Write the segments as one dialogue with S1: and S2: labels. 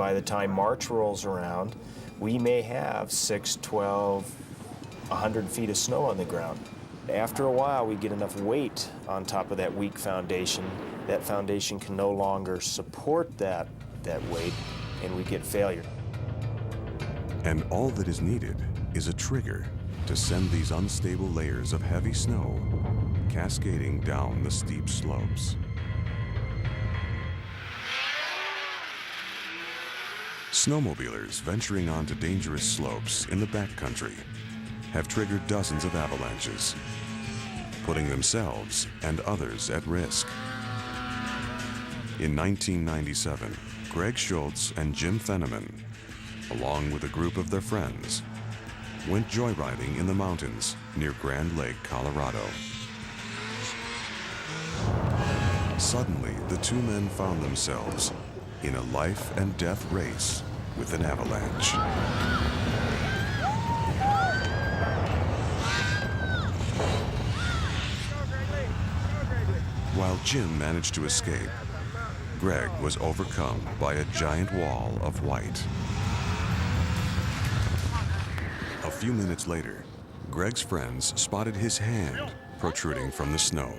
S1: By the time March rolls around, we may have 6, 12, 100 feet of snow on the ground. After a while, we get enough weight on top of that weak foundation. That foundation can no longer support that weight, and we get failure.
S2: And all that is needed is a trigger to send these unstable layers of heavy snow cascading down the steep slopes. Snowmobilers venturing onto dangerous slopes in the backcountry have triggered dozens of avalanches, putting themselves and others at risk. In 1997, Greg Schultz and Jim Fenneman, along with a group of their friends, went joyriding in the mountains near Grand Lake, Colorado. Suddenly, the two men found themselves in a life and death race with an avalanche. While Jim managed to escape, Greg was overcome by a giant wall of white. A few minutes later, Greg's friends spotted his hand protruding from the snow.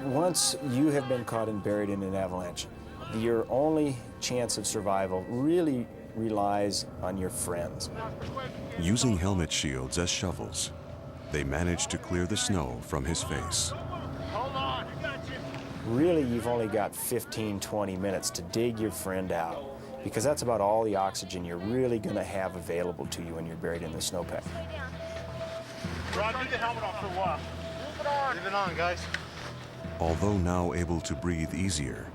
S1: Once you have been caught and buried in an avalanche, your only chance of survival really relies on your friends.
S2: Using helmet shields as shovels, they managed to clear the snow from his face.
S1: Really, you've only got 15, 20 minutes to dig your friend out, because that's about all the oxygen you're really going to have available to you when you're buried in the snowpack.
S3: Rod, leave the helmet on for a while. Leave it on, guys.
S2: Although now able to breathe easier,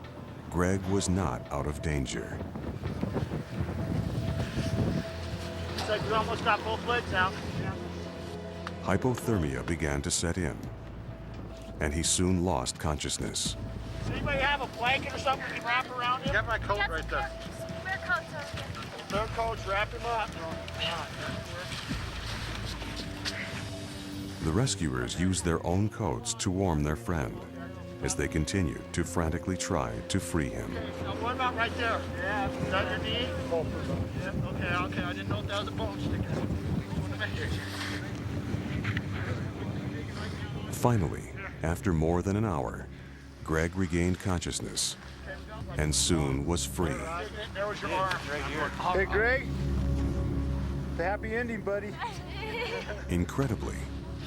S2: Greg was not out of danger.
S3: Looks like we almost got both legs out.
S2: Hypothermia began to set in, and he soon lost consciousness.
S3: Does anybody have a blanket or something we can wrap around him? Got my coat right there.
S4: Spare coats over here.
S3: Spare coats, wrap him up.
S2: The rescuers used their own coats to warm their friend as they continued to frantically try to free him.
S3: Now what about right there? Yeah. Is that your knee? Yeah, okay. I didn't know if that was a bone sticking.
S2: Finally, after more than an hour, Greg regained consciousness and soon was free.
S3: There was your arm right here.
S5: Hey, Greg. The happy ending, buddy.
S2: Incredibly,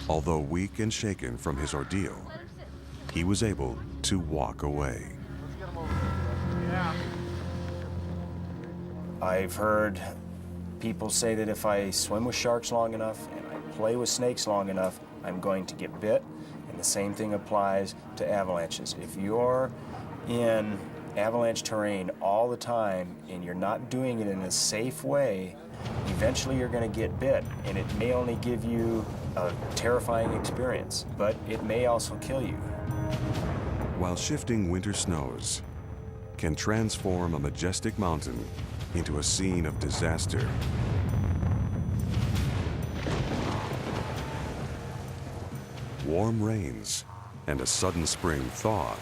S2: although weak and shaken from his ordeal, he was able to walk away.
S1: I've heard people say that if I swim with sharks long enough and I play with snakes long enough, I'm going to get bit. And the same thing applies to avalanches. If you're in avalanche terrain all the time and you're not doing it in a safe way, eventually you're going to get bit. And it may only give you a terrifying experience, but it may also kill you.
S2: While shifting winter snows can transform a majestic mountain into a scene of disaster, warm rains and a sudden spring thaw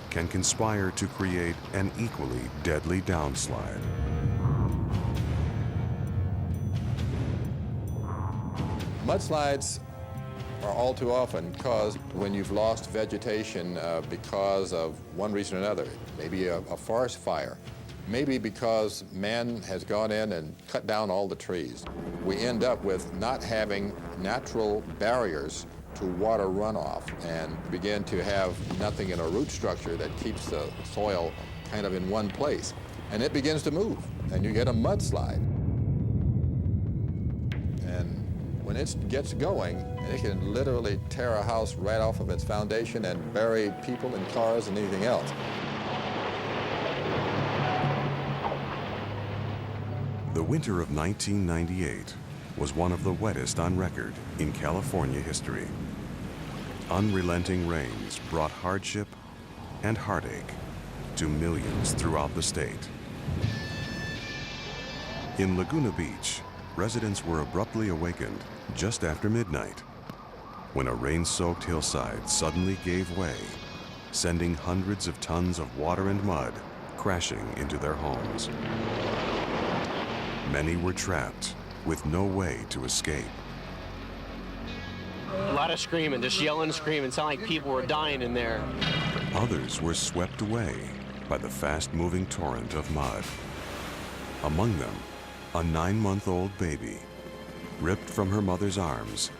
S2: can conspire to create an equally deadly downslide.
S6: Mudslides are all too often caused when you've lost vegetation because of one reason or another. Maybe a forest fire. Maybe because man has gone in and cut down all the trees. We end up with not having natural barriers to water runoff and begin to have nothing in a root structure that keeps the soil kind of in one place. And it begins to move, and you get a mudslide. And when it gets going, it can literally tear a house right off of its foundation and bury people and cars and anything else.
S2: The winter of 1998 was one of the wettest on record in California history. Unrelenting rains brought hardship and heartache to millions throughout the state. In Laguna Beach, residents were abruptly awakened just after midnight when a rain-soaked hillside suddenly gave way, sending hundreds of tons of water and mud crashing into their homes. Many were trapped with no way to escape.
S7: A lot of screaming, just yelling and screaming. It sounded like people were dying in there.
S2: Others were swept away by the fast-moving torrent of mud. Among them, a 9-month-old baby, ripped from her mother's arms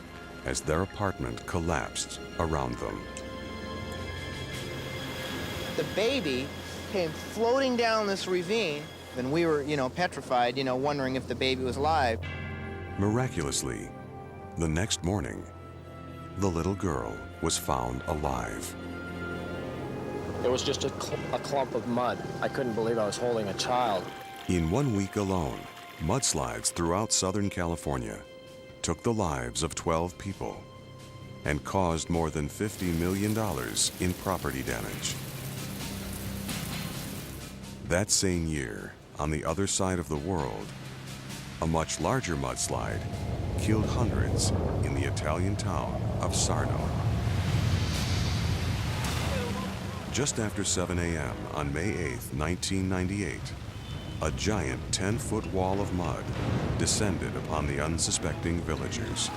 S2: as their apartment collapsed around them.
S8: The baby came floating down this ravine, and we were, petrified, wondering if the baby was alive.
S2: Miraculously, the next morning, the little girl was found alive.
S7: It was just a clump of mud. I couldn't believe I was holding a child.
S2: In 1 week alone, mudslides throughout Southern California took the lives of 12 people and caused more than $50 million in property damage. That same year, on the other side of the world, a much larger mudslide killed hundreds in the Italian town of Sarno. Just after 7 a.m. on May 8, 1998, a giant 10-foot wall of mud descended upon the unsuspecting villagers.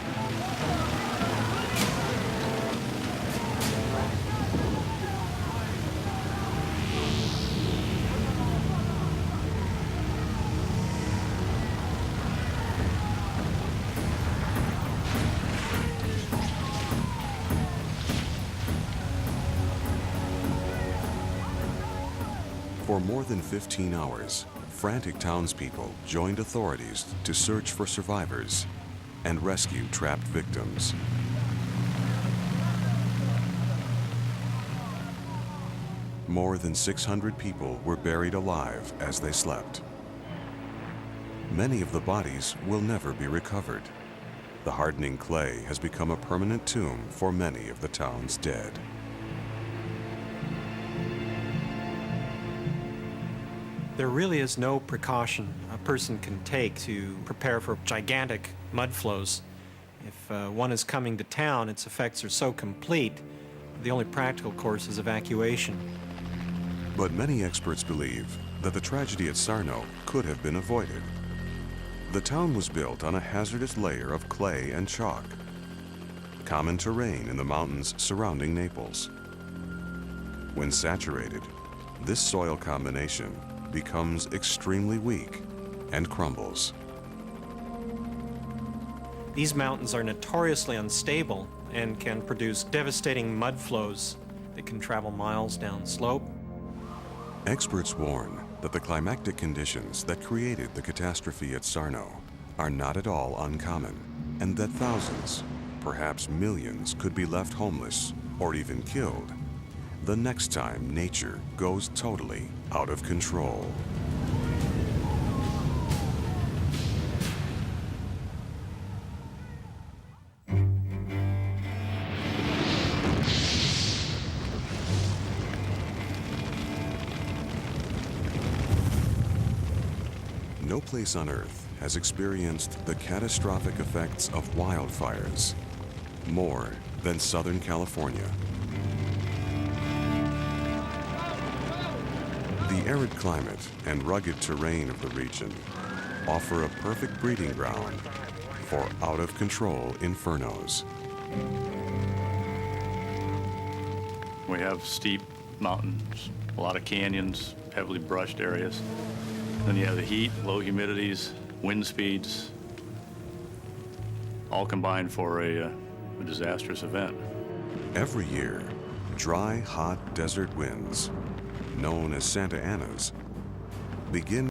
S2: For more than 15 hours, frantic townspeople joined authorities to search for survivors and rescue trapped victims. More than 600 people were buried alive as they slept. Many of the bodies will never be recovered. The hardening clay has become a permanent tomb for many of the town's dead.
S9: There really is no precaution a person can take to prepare for gigantic mud flows. If one is coming to town, its effects are so complete, the only practical course is evacuation.
S2: But many experts believe that the tragedy at Sarno could have been avoided. The town was built on a hazardous layer of clay and chalk, common terrain in the mountains surrounding Naples. When saturated, this soil combination becomes extremely weak and crumbles.
S9: These mountains are notoriously unstable and can produce devastating mud flows that can travel miles down slope.
S2: Experts warn that the climactic conditions that created the catastrophe at Sarno are not at all uncommon, and that thousands, perhaps millions, could be left homeless or even killed the next time nature goes totally out of control. No place on Earth has experienced the catastrophic effects of wildfires more than Southern California. The arid climate and rugged terrain of the region offer a perfect breeding ground for out-of-control infernos.
S10: We have steep mountains, a lot of canyons, heavily brushed areas. Then you have the heat, low humidities, wind speeds, all combined for a disastrous event.
S2: Every year, dry, hot desert winds, known as Santa Anas, begin